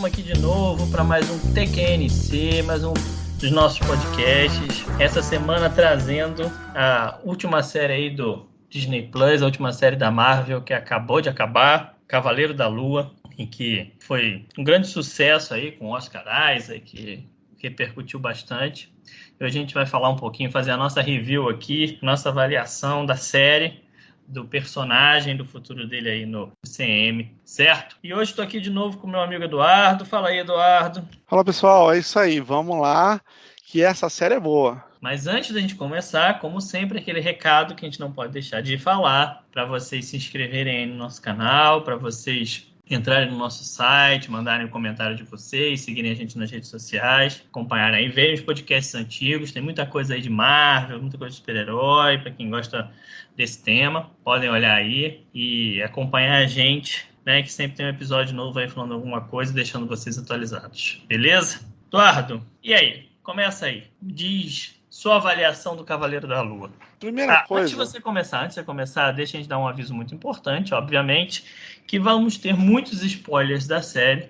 estamos aqui de novo para mais um TQNC, mais um dos nossos podcasts. Essa semana trazendo a última série aí do Disney Plus, a última série da Marvel que acabou de acabar, Cavaleiro da Lua, em que foi um grande sucesso aí com Oscar Isaac, que repercutiu bastante. E hoje a gente vai falar um pouquinho, fazer a nossa review aqui, nossa avaliação da série, do personagem, do futuro dele aí no CM, certo? E hoje estou aqui de novo com o meu amigo Eduardo. Fala aí, Eduardo. Fala, pessoal, é isso aí, vamos lá, que essa série é boa. Mas antes da gente começar, como sempre, aquele recado que a gente não pode deixar de falar, para vocês se inscreverem aí no nosso canal, para vocês entrarem no nosso site, mandarem um comentário de vocês, seguirem a gente nas redes sociais, acompanharem aí, verem os podcasts antigos, tem muita coisa aí de Marvel, muita coisa de super-herói, para quem gosta desse tema, podem olhar aí e acompanhar a gente, né, que sempre tem um episódio novo aí falando alguma coisa e deixando vocês atualizados, beleza? Eduardo, e aí? Começa aí, diz sua avaliação do Cavaleiro da Lua. Primeira coisa... Antes de você começar, deixa a gente dar um aviso muito importante, obviamente, que vamos ter muitos spoilers da série.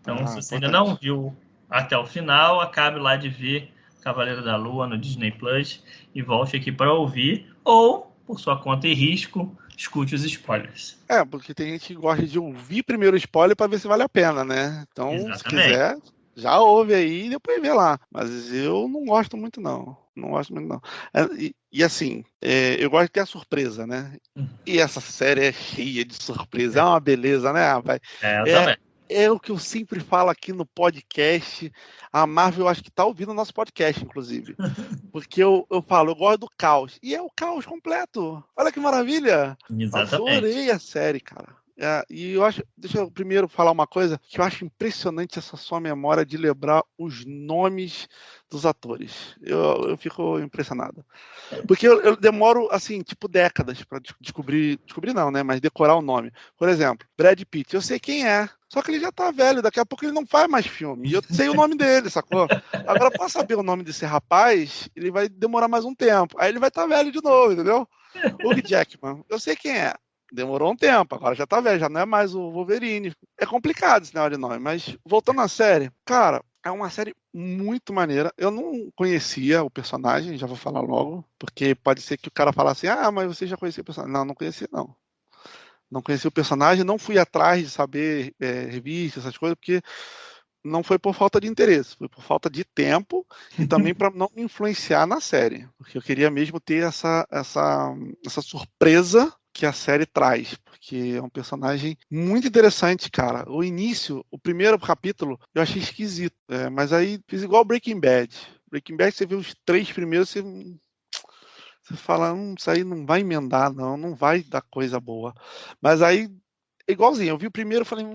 Então, se você ainda não viu até o final, acabe lá de ver Cavaleiro da Lua no Disney Plus e volte aqui para ouvir, ou, por sua conta e risco, escute os spoilers. Porque tem gente que gosta de ouvir primeiro o spoiler para ver se vale a pena, né? Então, Exatamente. Se quiser, já ouve aí e depois vê lá. Mas eu não gosto muito, não. Não gosto muito, não. Assim, eu gosto de ter a surpresa, né? E essa série é cheia de surpresa. É uma beleza, né, rapaz? Eu também. É o que eu sempre falo aqui no podcast. A Marvel, eu acho que tá ouvindo o nosso podcast, inclusive. Porque eu falo, eu gosto do caos. E é o caos completo. Olha que maravilha. Exatamente. Adorei a série, cara. E eu acho, deixa eu primeiro falar uma coisa que eu acho impressionante essa sua memória de lembrar os nomes dos atores. Eu fico impressionado. Porque eu demoro, assim, tipo, décadas para descobrir não, né? Mas decorar o nome. Por exemplo, Brad Pitt, eu sei quem é. Só que ele já tá velho, daqui a pouco ele não faz mais filme. E eu sei o nome dele, sacou? Agora, pra saber o nome desse rapaz, ele vai demorar mais um tempo. Aí ele vai estar velho de novo, entendeu? Hugh Jackman, eu sei quem é. Demorou um tempo, agora já tá velho, já não é mais o Wolverine. É complicado esse negócio de nome, mas voltando à série, cara, é uma série muito maneira. Eu não conhecia o personagem, já vou falar logo, porque pode ser que o cara falasse assim, mas você já conhecia o personagem. Não conhecia, não. Não conhecia o personagem, não fui atrás de saber revistas, essas coisas, porque não foi por falta de interesse, foi por falta de tempo e também para não me influenciar na série, porque eu queria mesmo ter essa surpresa que a série traz, porque é um personagem muito interessante, cara. O início, o primeiro capítulo, eu achei esquisito, mas aí fiz igual Breaking Bad. Breaking Bad, você vê os 3 primeiros, você fala, isso aí não vai emendar, não vai dar coisa boa. Mas aí, igualzinho, eu vi o primeiro e falei,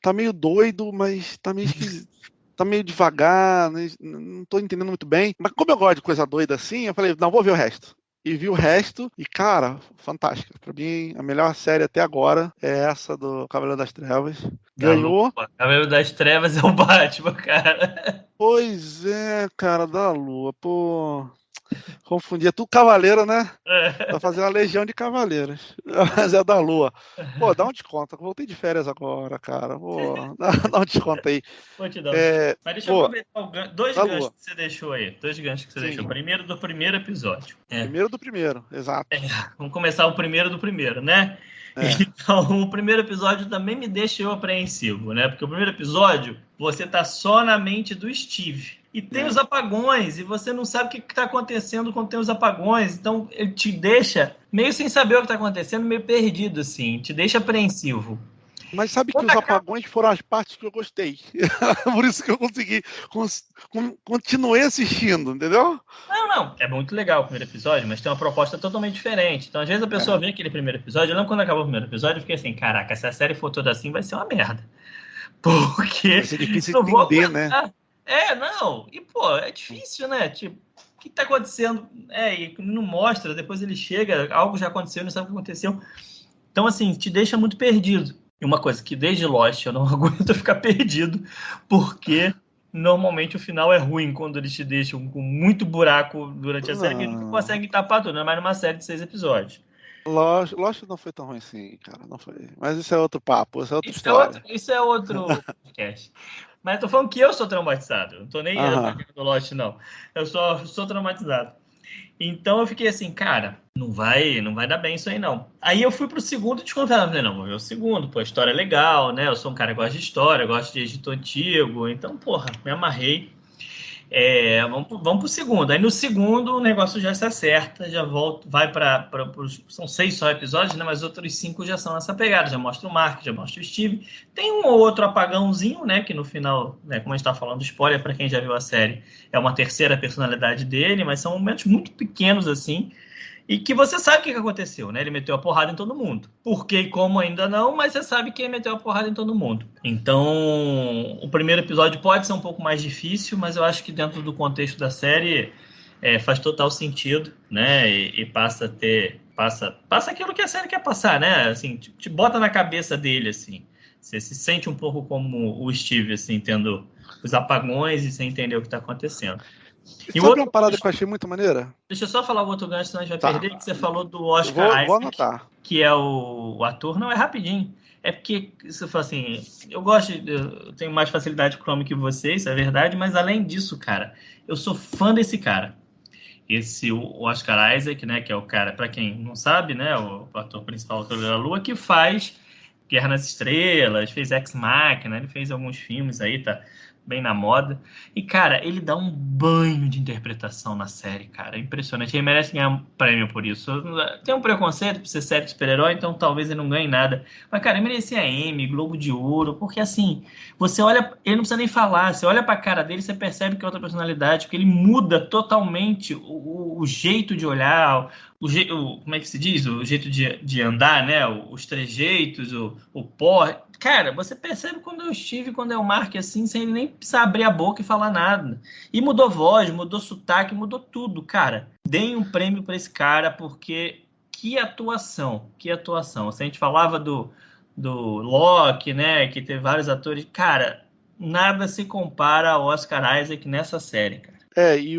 tá meio doido, mas tá meio esquisito. Tá meio devagar, né? Não tô entendendo muito bem. Mas como eu gosto de coisa doida assim, eu falei, não, vou ver o resto. E vi o resto, e cara, fantástica. Pra mim, a melhor série até agora é essa do Cavaleiro das Trevas. Ganhou. Cavaleiro das Trevas é o Batman, cara. Pois é, cara, da Lua. Pô, confundia tudo cavaleiro, né? Vai fazer uma legião de cavaleiros. Mas é da Lua. Pô, dá um desconto. Voltei de férias agora, cara. Pô, dá um desconto aí. Vou te dar um desconto. Mas deixa eu aproveitar dois ganchos que você deixou aí. Dois ganchos que você deixou. Primeiro do primeiro episódio. Primeiro do primeiro, exato. Vamos começar o primeiro do primeiro, né? Então, o primeiro episódio também me deixa eu apreensivo, né? Porque o primeiro episódio, você tá só na mente do Steve. E tem os apagões, e você não sabe o que está acontecendo quando tem os apagões. Então, ele te deixa meio sem saber o que está acontecendo, meio perdido, assim. Te deixa apreensivo. Mas sabe que os apagões foram as partes que eu gostei. Por isso que eu consegui. Continuei assistindo, entendeu? Não. É muito legal o primeiro episódio, mas tem uma proposta totalmente diferente. Então, às vezes, a pessoa vê aquele primeiro episódio. Eu lembro quando acabou o primeiro episódio, eu fiquei assim: caraca, se a série for toda assim, vai ser uma merda. Porque. Vai ser difícil de entender, né? E, pô, é difícil, né? Tipo, o que tá acontecendo? E não mostra, depois ele chega, algo já aconteceu, não sabe o que aconteceu. Então, assim, te deixa muito perdido. E uma coisa que desde Lost eu não aguento ficar perdido, porque normalmente o final é ruim quando eles te deixam com muito buraco durante a série, que eles não conseguem tapar tudo, não é mais numa série de 6 episódios. Lost não foi tão ruim assim, cara. Não foi. Mas isso é outro papo, isso é outra história. Isso é outro podcast. Mas eu tô falando que eu sou traumatizado. Eu não tô nem Aham. atacando o Lost, não. Eu só sou traumatizado. Então eu fiquei assim, cara, não vai dar bem isso aí, não. Aí eu fui pro segundo desconfiado. Falei, não, vou ver o segundo, pô, a história é legal, né? Eu sou um cara que gosta de história, gosto de Egito Antigo. Então, porra, me amarrei. Vamos pro segundo. Aí no segundo o negócio já se acerta, já volta, vai para. São 6 só episódios, né? Mas outros 5 já são nessa pegada. Já mostra o Mark, já mostra o Steve. Tem um ou outro apagãozinho, né? Que no final, né, como a gente tá falando, spoiler para quem já viu a série, é uma terceira personalidade dele, mas são momentos muito pequenos assim. E que você sabe o que aconteceu, né? Ele meteu a porrada em todo mundo. Por que e como ainda não, mas você sabe que ele meteu a porrada em todo mundo. Então, o primeiro episódio pode ser um pouco mais difícil, mas eu acho que dentro do contexto da série faz total sentido, né? E passa a ter. Passa aquilo que a série quer passar, né? Assim, te bota na cabeça dele, assim. Você se sente um pouco como o Steve, assim, tendo os apagões e sem entender o que está acontecendo. E E o sabe uma outro parada que eu achei muito maneira? Deixa eu só falar o outro gancho, senão a gente vai Tá. perder, que você falou do Eu Oscar vou Isaac, anotar. que é o ator. Não, é rapidinho. É porque, você fala assim, eu tenho mais facilidade com o nome que você, isso é verdade, mas além disso, cara, eu sou fã desse cara. O Oscar Isaac, né, que é o cara, para quem não sabe, né, o ator principal, o Autor da Lua, que faz Guerra nas Estrelas, fez Ex Machina, ele fez alguns filmes aí, tá bem na moda. E, cara, ele dá um banho de interpretação na série, cara. É impressionante. Ele merece ganhar um prêmio por isso. Tem um preconceito por ser série de super-herói, então talvez ele não ganhe nada. Mas, cara, ele merecia Emmy, Globo de Ouro, porque assim, você olha, ele não precisa nem falar, você olha pra cara dele, você percebe que é outra personalidade, porque ele muda totalmente o jeito de olhar, como é que se diz? O jeito de andar, né? Os trejeitos, o porre. Cara, você percebe quando eu estive, quando é o Mark assim, sem ele nem precisar abrir a boca e falar nada. E mudou voz, mudou sotaque, mudou tudo, cara. Deem um prêmio para esse cara, porque que atuação, que atuação. Se a gente falava do Loki, né? Que teve vários atores. Cara, nada se compara ao Oscar Isaac nessa série, cara. E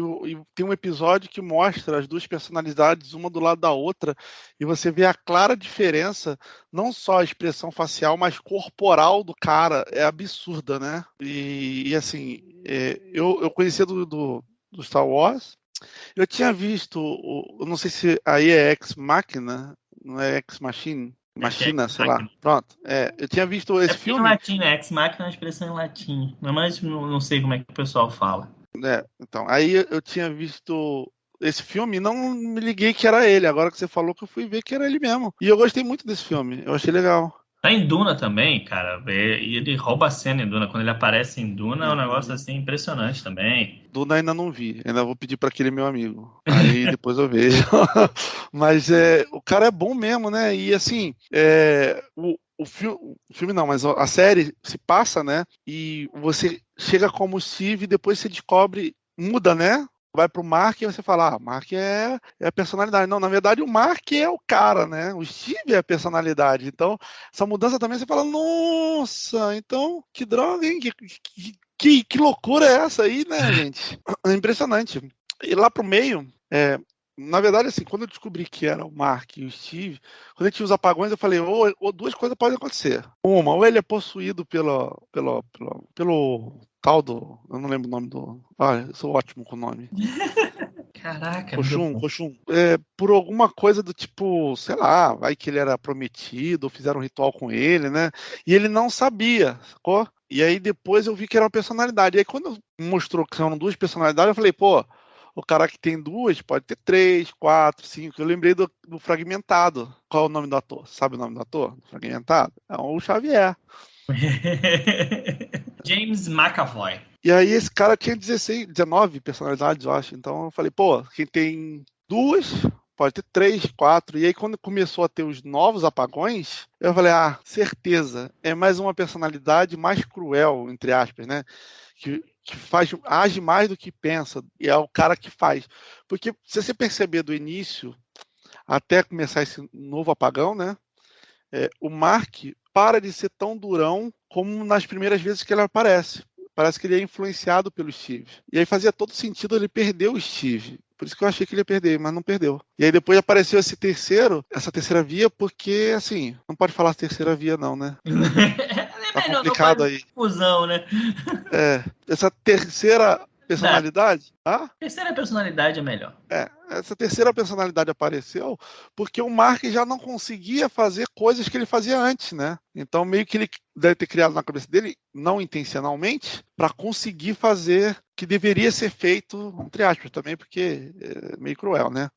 tem um episódio que mostra as duas personalidades, uma do lado da outra, e você vê a clara diferença, não só a expressão facial, mas corporal do cara. É absurda, né? E assim, eu conhecia do Star Wars, eu tinha visto, eu não sei se aí é Ex Machina, não é Ex Machine? Acho que é Machina, sei lá. Ex-Machina. Pronto. Eu tinha visto É esse porque em filme. latim, né? Ex-Machina é uma expressão em latim. Mas não sei como é que o pessoal fala. Então, aí eu tinha visto esse filme e não me liguei que era ele. Agora que você falou que eu fui ver que era ele mesmo. E eu gostei muito desse filme. Eu achei legal. Tá em Duna também, cara. E ele rouba a cena em Duna. Quando ele aparece em Duna, é um negócio Uhum. assim impressionante também. Duna ainda não vi. Ainda vou pedir para aquele meu amigo. Aí depois eu vejo. Mas o cara é bom mesmo, né? E assim, o filme não, mas a série se passa, né? E você chega como Steve e depois você descobre, muda, né? Vai pro Mark e você fala, Mark é a personalidade. Não, na verdade o Mark é o cara, né? O Steve é a personalidade. Então, essa mudança também você fala, nossa, então, que droga, hein? Que loucura é essa aí, né, gente? É impressionante. E lá pro meio, na verdade, assim, quando eu descobri que era o Mark e o Steve, quando ele tinha os apagões, eu falei, ou duas coisas podem acontecer. Uma, ou ele é possuído pelo tal do. Eu não lembro o nome do. Ah, eu sou ótimo com o nome. Caraca, me deu Roxum, bom. Roxum. Por alguma coisa do tipo, sei lá, vai que ele era prometido, ou fizeram um ritual com ele, né? E ele não sabia, sacou? E aí depois eu vi que era uma personalidade. E aí quando mostrou que são duas personalidades, eu falei, pô, o cara que tem duas pode ter três, quatro, cinco. Eu lembrei do Fragmentado. Qual é o nome do ator? Sabe o nome do ator? Do Fragmentado? É o Xavier. James McAvoy. E aí esse cara tinha 16, 19 personalidades, eu acho. Então eu falei, pô, quem tem duas, pode ter três, quatro. E aí quando começou a ter os novos apagões, eu falei, certeza, é mais uma personalidade mais cruel, entre aspas, né? Que age mais do que pensa, e é o cara que faz. Porque se você perceber do início até começar esse novo apagão, né? O Mark para de ser tão durão como nas primeiras vezes que ele aparece. Parece que ele é influenciado pelo Steve. E aí fazia todo sentido ele perder o Steve. Por isso que eu achei que ele ia perder, mas não perdeu. E aí depois apareceu essa terceira via, porque, assim, não pode falar terceira via não, né? Tá Não complicado faz aí. confusão, né? Essa terceira Dá. personalidade, tá? Terceira personalidade é melhor. Essa terceira personalidade apareceu porque o Mark já não conseguia fazer coisas que ele fazia antes, né? Então, meio que ele deve ter criado na cabeça dele, não intencionalmente, para conseguir fazer o que deveria ser feito, entre aspas, também, porque é meio cruel, né?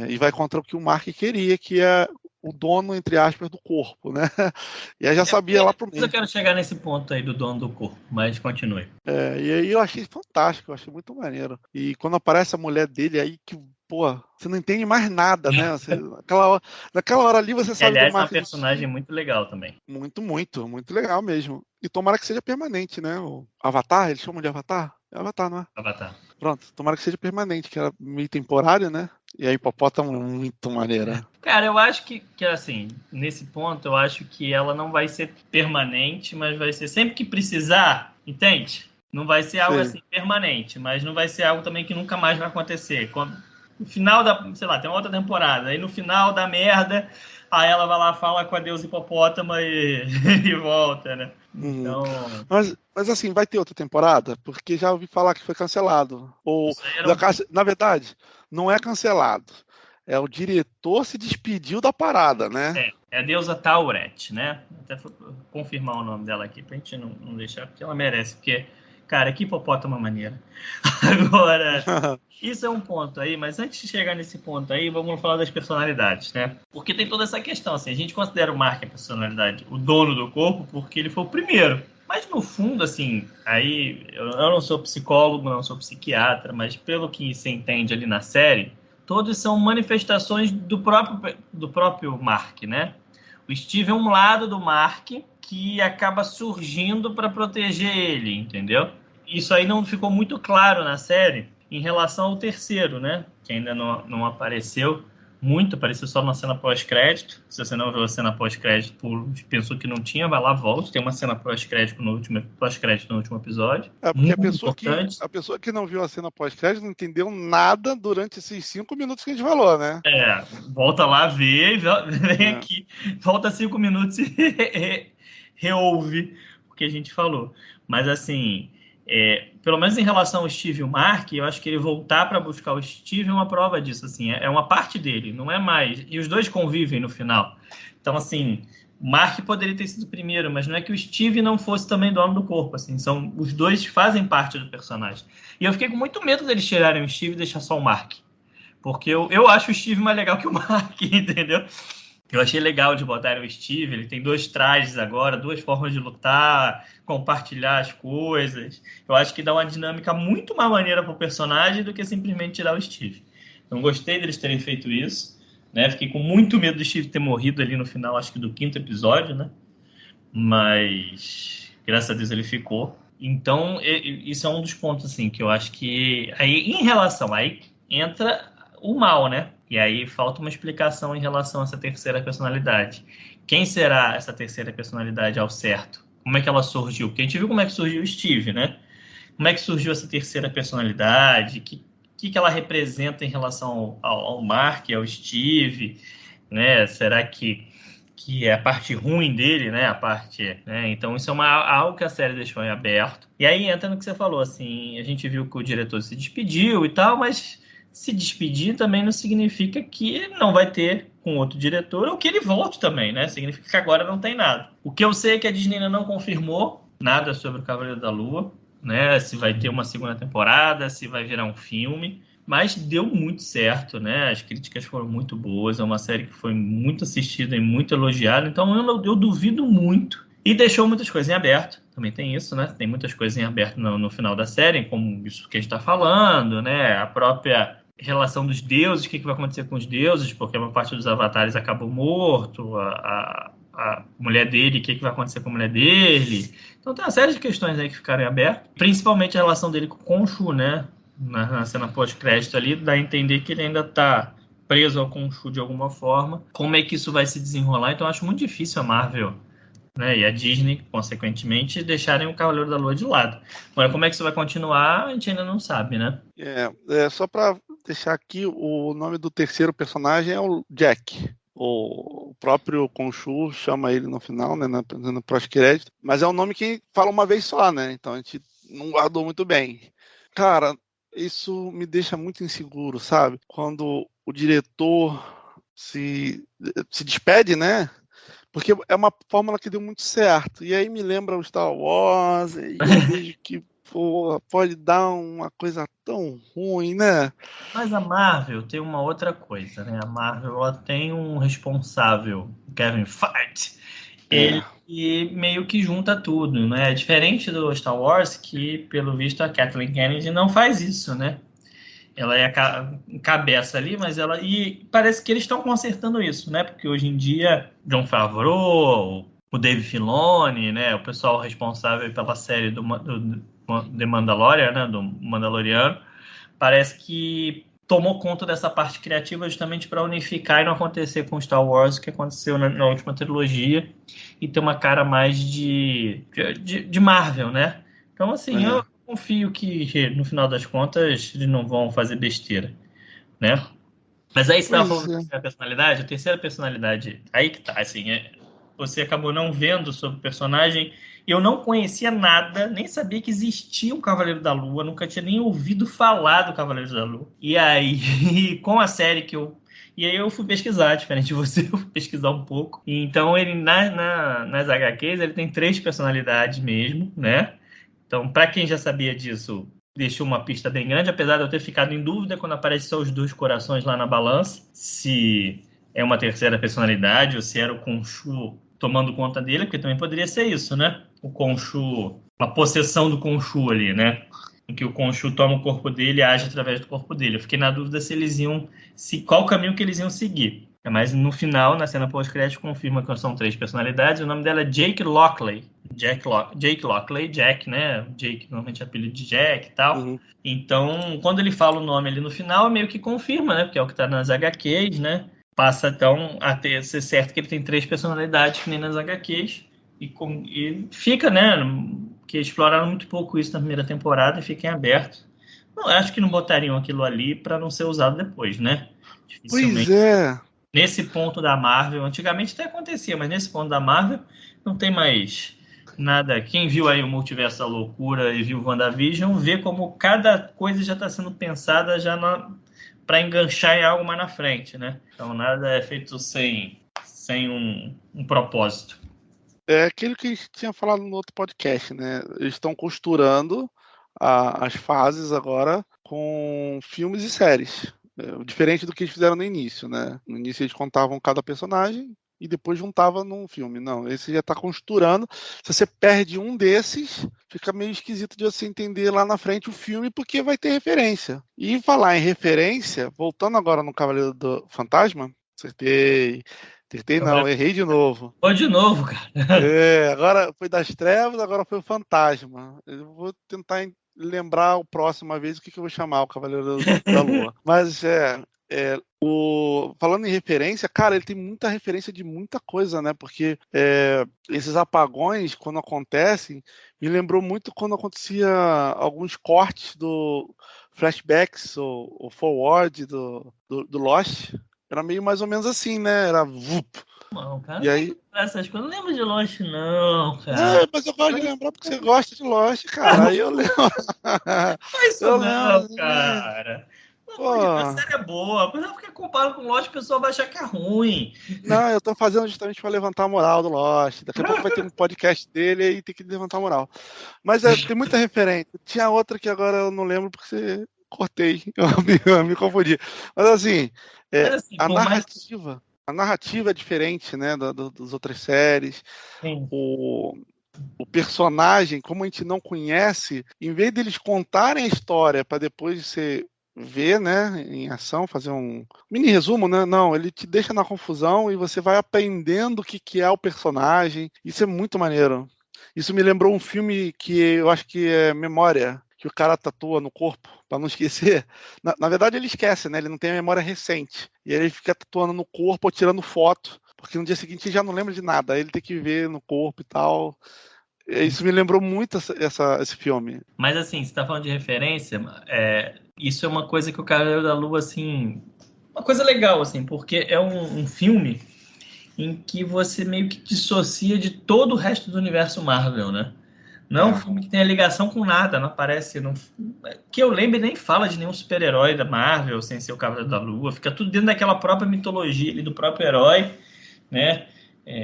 E vai contra o que o Mark queria, que é o dono, entre aspas, do corpo, né? E aí já sabia lá pro Eu meio. quero chegar nesse ponto aí do dono do corpo, mas continue. E aí eu achei fantástico, eu achei muito maneiro. E quando aparece a mulher dele aí, que, pô, você não entende mais nada, né? Naquela hora ali você E, sabe do aliás, é uma marketing personagem muito legal também. muito, muito, muito legal mesmo. E tomara que seja permanente, né? O Avatar, eles chamam de Avatar? É Avatar, não é? Avatar. Pronto, tomara que seja permanente, que era meio temporário, né? E a hipopótamo é muito maneira. Cara, eu acho que assim, nesse ponto, eu acho que ela não vai ser permanente, mas vai ser sempre que precisar, entende? Não vai ser algo Sei. assim permanente, mas não vai ser algo também que nunca mais vai acontecer. No final da, sei lá, tem uma outra temporada, aí no final da merda, aí ela vai lá, fala com a deusa hipopótama e volta, né? Uhum. Então, Mas assim, vai ter outra temporada? Porque já ouvi falar que foi cancelado. Ou, isso aí era um. na verdade, não é cancelado. É o diretor se despediu da parada, né? É a deusa Tauret, né? Até vou confirmar o nome dela aqui pra gente não deixar, porque ela merece, porque, cara, que hipopótama maneira. Agora, isso é um ponto aí, mas antes de chegar nesse ponto aí, vamos falar das personalidades, né? Porque tem toda essa questão, assim, a gente considera o Mark a personalidade, o dono do corpo, porque ele foi o primeiro. Mas no fundo, assim, aí eu não sou psicólogo, não sou psiquiatra, mas pelo que se entende ali na série, todos são manifestações do próprio Mark, né? O Steve é um lado do Mark que acaba surgindo para proteger ele, entendeu? Isso aí não ficou muito claro na série em relação ao terceiro, né? Que ainda não apareceu muito, apareceu só na cena pós-crédito. Se você não viu a cena pós-crédito, pensou que não tinha, vai lá, volte. Tem uma cena pós-crédito no último episódio. Porque Muito importante. a pessoa que não viu a cena pós-crédito não entendeu nada durante esses 5 minutos que a gente falou, né? Volta lá, vê, vem É. aqui, volta 5 minutos e reouve o que a gente falou. Mas assim, pelo menos em relação ao Steve e o Mark, eu acho que ele voltar para buscar o Steve é uma prova disso, assim, é uma parte dele, não é mais. E os dois convivem no final. Então, assim, o Mark poderia ter sido o primeiro, mas não é que o Steve não fosse também dono do corpo, assim, os dois fazem parte do personagem. E eu fiquei com muito medo deles tirarem o Steve e deixar só o Mark. Porque eu acho o Steve mais legal que o Mark, entendeu? Eu achei legal de botar o Steve, ele tem 2 trajes agora, 2 formas de lutar, compartilhar as coisas. Eu acho que dá uma dinâmica muito mais maneira pro personagem do que simplesmente tirar o Steve. Então gostei deles terem feito isso, né? Fiquei com muito medo do Steve ter morrido ali no final, acho que do 5º episódio, né? Mas graças a Deus ele ficou. Então, isso é um dos pontos assim que eu acho que aí em relação aí entra o mal, né? E aí falta uma explicação em relação a essa terceira personalidade. Quem será essa terceira personalidade ao certo? Como é que ela surgiu? Porque a gente viu como é que surgiu o Steve, né? Como é que surgiu essa terceira personalidade? Que ela representa em relação ao Mark, ao Steve, né? Será que é a parte ruim dele, né? A parte, né? Então isso é algo que a série deixou em aberto. E aí entra no que você falou, assim, a gente viu que o diretor se despediu e tal, mas se despedir também não significa que não vai ter com outro diretor ou que ele volte também, né? Significa que agora não tem nada. O que eu sei é que a Disney ainda não confirmou nada sobre o Cavaleiro da Lua, né? Se vai ter uma segunda temporada, se vai virar um filme. Mas deu muito certo, né? As críticas foram muito boas. É uma série que foi muito assistida e muito elogiada. Então eu duvido muito. E deixou muitas coisas em aberto. Também tem isso, né? Tem muitas coisas em aberto no final da série, como isso que a gente está falando, né? A própria relação dos deuses, o que vai acontecer com os deuses, porque uma parte dos avatares acabou morto, a mulher dele, o que vai acontecer com a mulher dele. Então tem uma série de questões aí que ficaram em aberto. Principalmente a relação dele com o Khonshu, né? Na cena pós-crédito ali, dá a entender que ele ainda está preso ao Khonshu de alguma forma. Como é que isso vai se desenrolar? Então, eu acho muito difícil a Marvel, né, e a Disney, consequentemente, deixarem o Cavaleiro da Lua de lado. Agora, como é que isso vai continuar, a gente ainda não sabe, né? Só para deixar aqui, o nome do terceiro personagem é o Jack. O próprio Khonshu chama ele no final, né, no pós-crédito, mas é um nome que fala uma vez só, né? Então a gente não guardou muito bem. Cara, isso me deixa muito inseguro, sabe? Quando o diretor se despede, né? Porque é uma fórmula que deu muito certo. E aí me lembra o Star Wars, e eu vejo que pode dar uma coisa tão ruim, né? Mas a Marvel tem uma outra coisa, né? A Marvel ela tem um responsável, Kevin Feige, É, ele meio que junta tudo, né? É diferente do Star Wars, que pelo visto a Kathleen Kennedy não faz isso, né? Ela é a cabeça ali, mas ela. E parece que eles estão consertando isso, né? Porque hoje em dia, Jon Favreau, o Dave Filoni, né? O pessoal responsável pela série do The Mandalorian, né? Do Mandaloriano, parece que tomou conta dessa parte criativa justamente para unificar e não acontecer com Star Wars o que aconteceu na última trilogia e ter uma cara mais de Marvel, né? Então, assim, eu é. confio que no final das contas eles não vão fazer besteira, né? Mas aí você estava Pois falando da é. terceira personalidade, a terceira personalidade, aí que tá, assim, você acabou não vendo sobre o personagem, eu não conhecia nada, nem sabia que existia um Cavaleiro da Lua, nunca tinha nem ouvido falar do Cavaleiro da Lua. E aí, com a série que eu. E aí eu fui pesquisar, diferente de você, eu fui pesquisar um pouco. Então ele, nas HQs, ele tem três personalidades mesmo, né? Então, para quem já sabia disso, deixou uma pista bem grande, apesar de eu ter ficado em dúvida quando apareceu os dois corações lá na balança, se é uma terceira personalidade ou se era o Khonshu tomando conta dele, porque também poderia ser isso, né? O Khonshu, uma possessão do Khonshu ali, né? Em que o Khonshu toma o corpo dele e age através do corpo dele. Eu fiquei na dúvida se eles iam, se qual caminho que eles iam seguir. Mas no final, na cena pós-crédito, confirma que são três personalidades. O nome dela é Jake Lockley. Jake Lockley, Jack, né? Jake normalmente é apelido de Jack e tal. Uhum. Então, quando ele fala o nome ali no final, meio que confirma, né? Porque é o que tá nas HQs, né? Passa então a ser certo que ele tem três personalidades, que nem nas HQs. E fica, né? Que exploraram muito pouco isso na primeira temporada e fiquem aberto. Não, acho que não botariam aquilo ali para não ser usado depois, né? Pois Dificilmente é. nesse ponto da Marvel, antigamente até acontecia, mas nesse ponto da Marvel não tem mais nada. Quem viu aí o Multiverso da Loucura e viu o WandaVision, vê como cada coisa já está sendo pensada já para enganchar em algo mais na frente, né? Então nada é feito sem um propósito. É aquilo que a gente tinha falado no outro podcast, né? Eles estão costurando as fases agora com filmes e séries. Diferente do que eles fizeram no início, né? No início eles contavam cada personagem e depois juntava num filme. Não, esse já está costurando. Se você perde um desses, fica meio esquisito de você entender lá na frente o filme, porque vai ter referência. E falar em referência, voltando agora no Cavaleiro do Fantasma, acertei. Acertei não, errei de novo. Ou de novo, cara. Agora foi das trevas, agora foi o fantasma. Eu vou tentar lembrar o próxima vez o que eu vou chamar o Cavaleiro da Lua. Mas falando em referência, cara, ele tem muita referência de muita coisa, né? Porque esses apagões, quando acontecem, me lembrou muito quando acontecia alguns cortes do flashbacks ou forward do Lost. Era meio mais ou menos assim, né? Era vup. Não, cara, E não tem que aí, lembrar essas coisas. Não lembro de Lost, não, cara. é, mas eu gosto de lembrar porque você gosta de Lost, cara. Aí eu lembro. Não é isso Eu não, lembro. cara. Pelo Pô, amor de Deus, a série é boa. Mas é porque compara com Lost, o pessoal vai achar que é ruim. não, eu tô fazendo justamente para levantar a moral do Lost. Daqui a pouco vai ter um podcast dele e tem que levantar a moral. Mas tem muita referência. Tinha outra que agora eu não lembro porque você cortei. Eu me confundi. Mas assim, Mas assim, a por mais. narrativa. A narrativa é diferente, né, das outras séries. Sim. O, o personagem, como a gente não conhece, em vez deles contarem a história para depois você ver, né, em ação, fazer um mini resumo, né? Não, ele te deixa na confusão e você vai aprendendo o que é o personagem. Isso é muito maneiro. Isso me lembrou um filme que eu acho que é Memória, que o cara tatua no corpo para não esquecer. Na verdade, ele esquece, né? Ele não tem a memória recente. E aí ele fica tatuando no corpo ou tirando foto, porque no dia seguinte ele já não lembra de nada. Aí ele tem que ver no corpo e tal. Isso me lembrou muito esse filme. Mas assim, você tá falando de referência, isso é uma coisa que o Cavaleiro da Lua, assim, uma coisa legal, assim, porque é um filme em que você meio que dissocia de todo o resto do universo Marvel, né? Não é um É. filme que tenha ligação com nada, não aparece. Não, que eu lembre, nem fala de nenhum super-herói da Marvel sem ser o Cavaleiro da Lua. Fica tudo dentro daquela própria mitologia ali do próprio herói, né?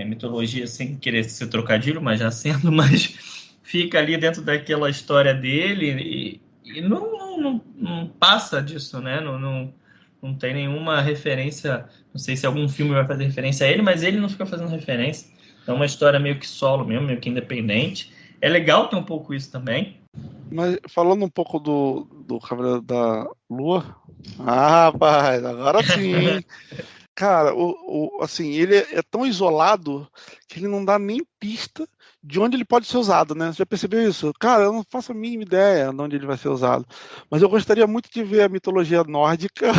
Mitologia sem querer ser trocadilho, mas já sendo, mas fica ali dentro daquela história dele e não passa disso, né? Não tem nenhuma referência. Não sei se algum filme vai fazer referência a ele, mas ele não fica fazendo referência. É uma história meio que solo mesmo, meio que independente. É legal ter um pouco isso também. Mas falando um pouco do Cavaleiro da Lua. Ah, rapaz, agora sim, hein? Cara, assim, ele é tão isolado que ele não dá nem pista de onde ele pode ser usado, né? Você já percebeu isso? Cara, eu não faço a mínima ideia de onde ele vai ser usado. Mas eu gostaria muito de ver a mitologia nórdica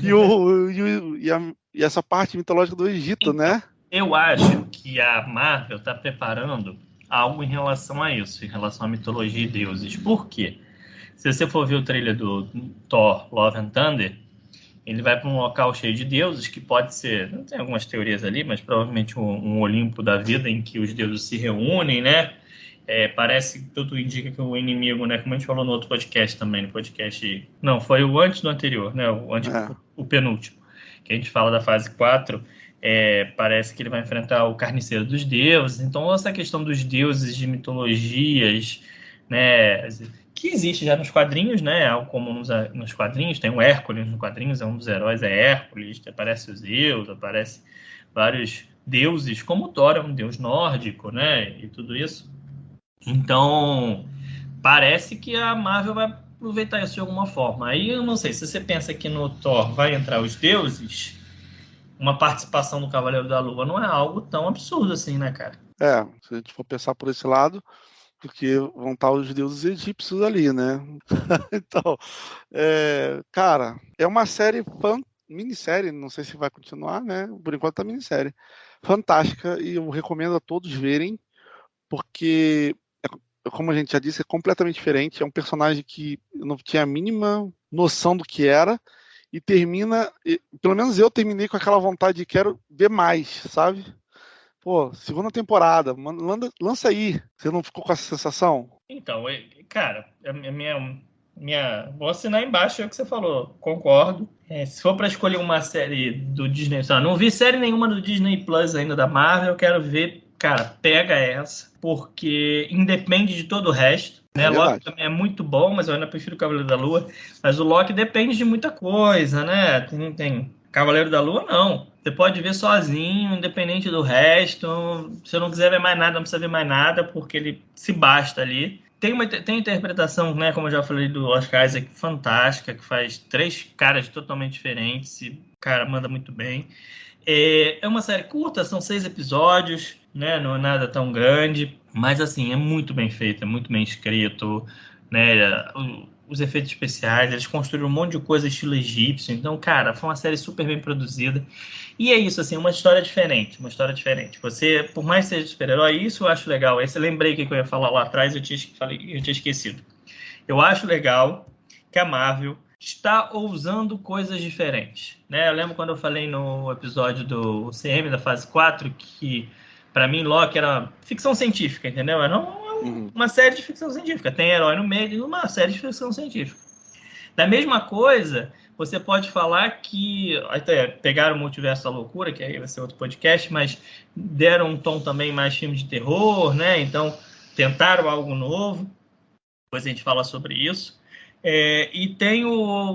e essa parte mitológica do Egito, Então, né? eu acho que a Marvel está preparando algo em relação a isso, em relação à mitologia e deuses. Por quê? Se você for ver o trailer do Thor Love and Thunder, ele vai para um local cheio de deuses, que pode ser, não tem algumas teorias ali, mas provavelmente um Olimpo da vida em que os deuses se reúnem, né? Parece que tudo indica que o inimigo, né? Como a gente falou no outro podcast também, no podcast. Não, foi o antes do anterior, né? É. O penúltimo, que a gente fala da fase 4. Parece que ele vai enfrentar o carniceiro dos deuses. Então, essa questão dos deuses de mitologias, né? Que existe já nos quadrinhos, né? Algo comum nos quadrinhos. Tem o Hércules nos quadrinhos, é um dos heróis, é Hércules. Aparece os Zeus, aparece vários deuses, como o Thor é um deus nórdico, né? E tudo isso. Então, parece que a Marvel vai aproveitar isso de alguma forma. Aí eu não sei, se você pensa que no Thor vai entrar os deuses, uma participação do Cavaleiro da Lua não é algo tão absurdo assim, né, cara? Se a gente for pensar por esse lado, porque vão estar os deuses egípcios ali, né? Então, cara, é uma série minissérie, não sei se vai continuar, né? Por enquanto tá minissérie. Fantástica e eu recomendo a todos verem, porque, como a gente já disse, é completamente diferente. É um personagem que eu não tinha a mínima noção do que era e termina, pelo menos eu terminei com aquela vontade de quero ver mais, sabe? Pô, segunda temporada, lança aí. Você não ficou com essa sensação? Então, cara, vou assinar embaixo o que você falou, concordo. Se for para escolher uma série do Disney, não vi série nenhuma do Disney Plus ainda da Marvel, eu quero ver, cara, pega essa, porque independe de todo o resto. É Né? Loki verdade. também é muito bom, mas eu ainda prefiro o Cavaleiro da Lua. Mas o Loki depende de muita coisa, né? Tem Cavaleiro da Lua, não. Você pode ver sozinho, independente do resto. Se eu não quiser ver mais nada, não precisa ver mais nada, porque ele se basta ali. Tem interpretação, né, como eu já falei, do Oscar Isaac, fantástica, que faz três caras totalmente diferentes e, cara, manda muito bem. É uma série curta, são 6 episódios, né? Não é nada tão grande, mas assim, é muito bem feito, é muito bem escrito, né? Os efeitos especiais, eles construíram um monte de coisa estilo egípcio, então, cara, foi uma série super bem produzida. E é isso, assim, uma história diferente, uma história diferente. Você, por mais que seja super-herói, isso eu acho legal. Esse eu lembrei que eu ia falar lá atrás, eu tinha esquecido. Eu acho legal que a Marvel está ousando coisas diferentes. Né? Eu lembro quando eu falei no episódio do CM da fase 4 que, para mim, Loki era ficção científica, entendeu? Era Uhum. uma série de ficção científica. Tem herói no meio de uma série de ficção científica. Da mesma coisa, você pode falar que até pegaram o Multiverso da Loucura, que aí vai ser outro podcast, mas deram um tom também mais filme de terror, né? Então, tentaram algo novo. Depois a gente fala sobre isso. E tem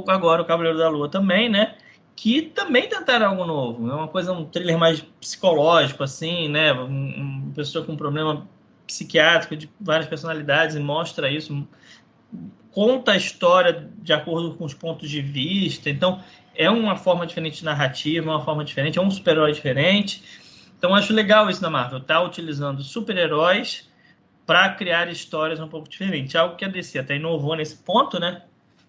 agora o Cavaleiro da Lua também, né? Que também tentaram algo novo. É uma coisa, um thriller mais psicológico, assim, né? Uma pessoa com um problema psiquiátrico de várias personalidades e mostra isso, conta a história de acordo com os pontos de vista. Então, é uma forma diferente de narrativa, uma forma diferente, é um super-herói diferente. Então, acho legal isso na Marvel, tá utilizando super-heróis para criar histórias um pouco diferentes. Algo que a DC até inovou nesse ponto, né?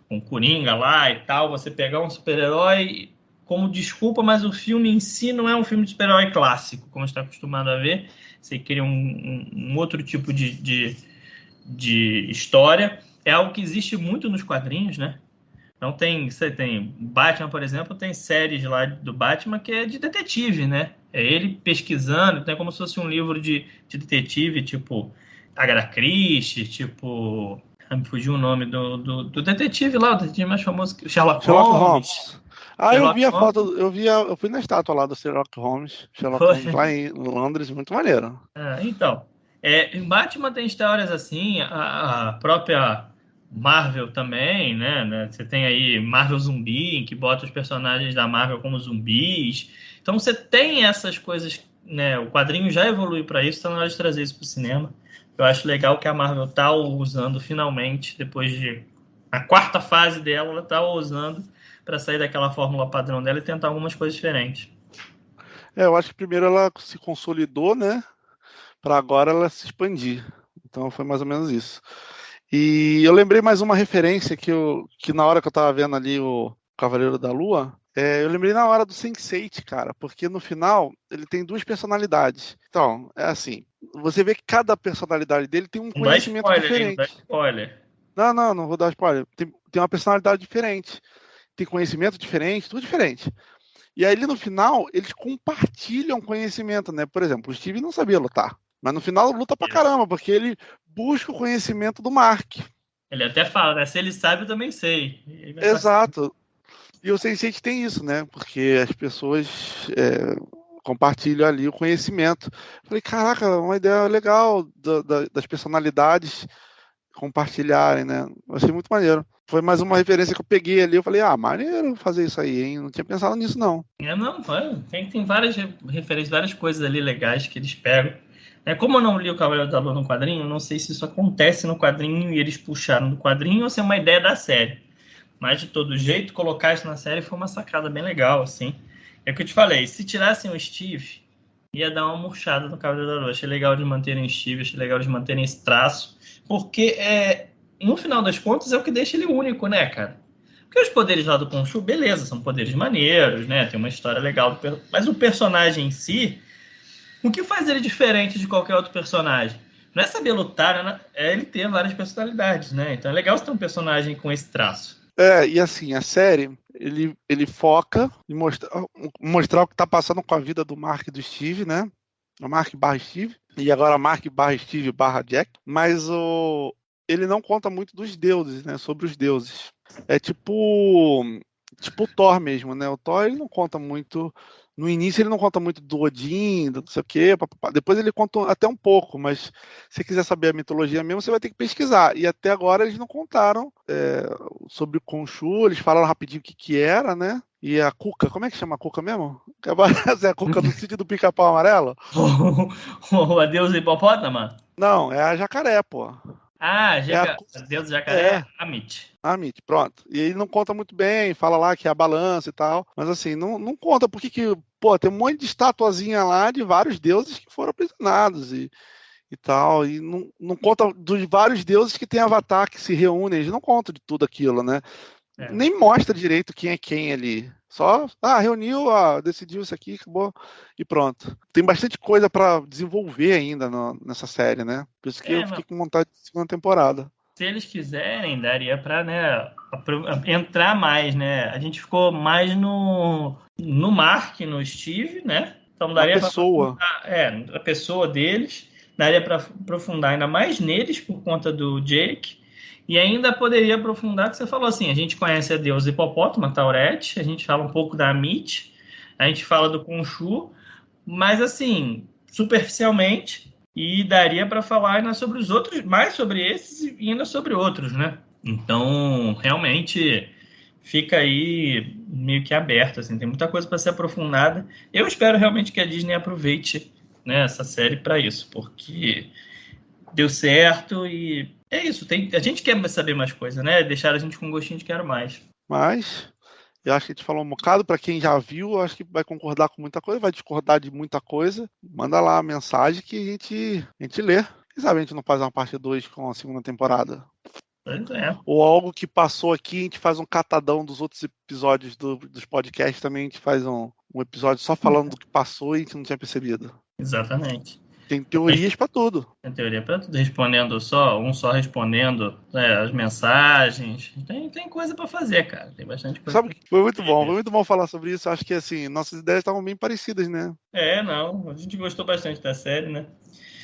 Com Coringa lá e tal, você pegar um super-herói como desculpa, mas o filme em si não é um filme de super-herói clássico, como a gente está acostumado a ver. Você cria um outro tipo de história. É algo que existe muito nos quadrinhos, né? Então você tem Batman, por exemplo, tem séries lá do Batman que é de detetive, né? É ele pesquisando, tem como se fosse um livro de detetive, tipo Agatha Christie, tipo... Me fugiu o nome do detetive lá, o detetive mais famoso, Sherlock Sherlock Holmes. Holmes. Ah, eu Sherlock vi a Holmes foto, eu fui na estátua lá do Sherlock Holmes. Sherlock foi. Holmes lá em Londres, muito maneiro. Então, em Batman tem histórias assim, a própria Marvel também, né? Você tem aí Marvel Zumbi, em que bota os personagens da Marvel como zumbis. Então você tem essas coisas, né? O quadrinho já evolui para isso, está na hora de trazer isso para o cinema. Eu acho legal que a Marvel está usando finalmente, depois de a quarta fase dela, ela está usando para sair daquela fórmula padrão dela e tentar algumas coisas diferentes. Eu acho que primeiro ela se consolidou, né? Para agora ela se expandir. Então foi mais ou menos isso. E eu lembrei mais uma referência que na hora que eu tava vendo ali o Cavaleiro da Lua, eu lembrei na hora do Sense8, cara, porque no final ele tem duas personalidades. Então, é assim, você vê que cada personalidade dele tem um Não dá conhecimento spoiler, hein? Não dá diferente. spoiler. Não vou dar spoiler. Tem uma personalidade diferente, tem conhecimento diferente, tudo diferente. E aí no final eles compartilham conhecimento, né? Por exemplo, o Steve não sabia lutar. Mas no final luta pra Isso. caramba, porque ele busca o conhecimento do Mark. Ele até fala, né? Se ele sabe, eu também sei. E aí vai passar. Exato. E o Sense8 tem isso, né? Porque as pessoas compartilham ali o conhecimento. Falei, caraca, uma ideia legal das personalidades compartilharem, né? Eu achei muito maneiro. Foi mais uma referência que eu peguei ali. Eu falei, maneiro fazer isso aí, hein? Não tinha pensado nisso, não. Não, tem várias referências, várias coisas ali legais que eles pegam. Como eu não li o Cavaleiro da Lua no quadrinho, eu não sei se isso acontece no quadrinho e eles puxaram do quadrinho ou se é uma ideia da série. Mas, de todo jeito, colocar isso na série foi uma sacada bem legal, assim. É o que eu te falei, se tirassem o Steve, ia dar uma murchada no Cavaleiro da Lua. Achei legal de manterem o Steve, achei legal de manterem esse traço, porque, no final das contas, é o que deixa ele único, né, cara? Porque os poderes lá do Khonshu, beleza, são poderes maneiros, né? Tem uma história legal, mas o personagem em si, o que faz ele diferente de qualquer outro personagem? Não é saber lutar, né? É ele ter várias personalidades, né? Então é legal você ter um personagem com esse traço. E assim, a série, ele foca em mostrar o que tá passando com a vida do Mark e do Steve, né? O Mark barra Steve, e agora Mark barra Steve barra Jack, mas ele não conta muito dos deuses, né? Sobre os deuses. É tipo o Thor mesmo, né? O Thor ele não conta muito. No início ele não conta muito do Odin, do não sei o quê. Papapá. Depois ele conta até um pouco, mas se quiser saber a mitologia mesmo, você vai ter que pesquisar. E até agora eles não contaram sobre o Khonshu, eles falaram rapidinho o que era, né? E a Cuca, como é que chama a Cuca mesmo? É a Cuca do sítio do Pica-Pau Amarelo? O Adeus Hipopótamo? Não, é a Jacaré, pô. Ah, É a Deus do Jacaré, É, Amit. Amit, pronto. E ele não conta muito bem, fala lá que é a balança e tal, mas assim, não conta porque pô, tem um monte de estatuazinha lá de vários deuses que foram aprisionados e tal, e não conta dos vários deuses que tem Avatar que se reúnem, eles não contam de tudo aquilo, né? É. Nem mostra direito quem é quem ali. Só, reuniu, decidiu isso aqui, acabou e pronto. Tem bastante coisa para desenvolver ainda nessa série, né? Por isso que eu Não. fiquei com vontade de segunda temporada. Se eles quiserem, daria para, né, entrar mais, né? A gente ficou mais no Mark, no Steve, né? Então Na daria para pessoa. aprofundar, a pessoa deles, daria para aprofundar ainda mais neles por conta do Jake. E ainda poderia aprofundar, que você falou assim, a gente conhece a deusa hipopótamo, a Taurete, a gente fala um pouco da Amit, a gente fala do Khonshu, mas assim, superficialmente, e daria para falar ainda sobre os outros, mais sobre esses e ainda sobre outros, né? Então, realmente fica aí meio que aberto, assim, tem muita coisa para ser aprofundada. Eu espero realmente que a Disney aproveite, né, essa série para isso, porque deu certo e é isso. A gente quer saber mais coisa, né? Deixar a gente com um gostinho de quero mais. Mas eu acho que a gente falou um bocado. Para quem já viu, eu acho que vai concordar com muita coisa, vai discordar de muita coisa. Manda lá a mensagem que a gente lê. Quem sabe a gente não faz uma parte 2 com a segunda temporada. Pois é. Ou algo que passou aqui, a gente faz um catadão dos outros episódios dos podcasts também, a gente faz um episódio só falando do que passou e a gente não tinha percebido. Exatamente. Tem teorias para tudo. Tem teoria para tudo, respondendo só respondendo as mensagens. Tem coisa para fazer, cara. Tem bastante coisa. Sabe, foi muito bom falar sobre isso. Acho que assim, nossas ideias estavam bem parecidas, né? Não, a gente gostou bastante da série, né?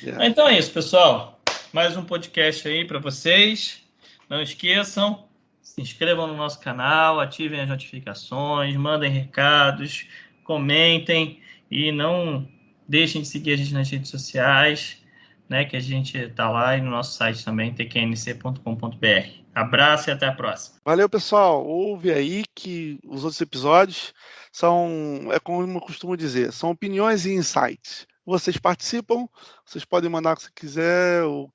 Yeah. Então é isso, pessoal. Mais um podcast aí para vocês. Não esqueçam, se inscrevam no nosso canal, ativem as notificações, mandem recados, comentem e não deixem de seguir a gente nas redes sociais, né? Que a gente está lá e no nosso site também, tqnc.com.br. Abraço e até a próxima. Valeu, pessoal. Ouve aí que os outros episódios é como eu costumo dizer, são opiniões e insights. Vocês participam, vocês podem mandar o que você quiser, o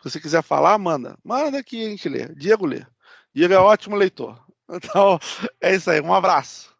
que você quiser falar, manda. Manda que a gente lê. Diego lê. Diego é ótimo leitor. Então, é isso aí. Um abraço.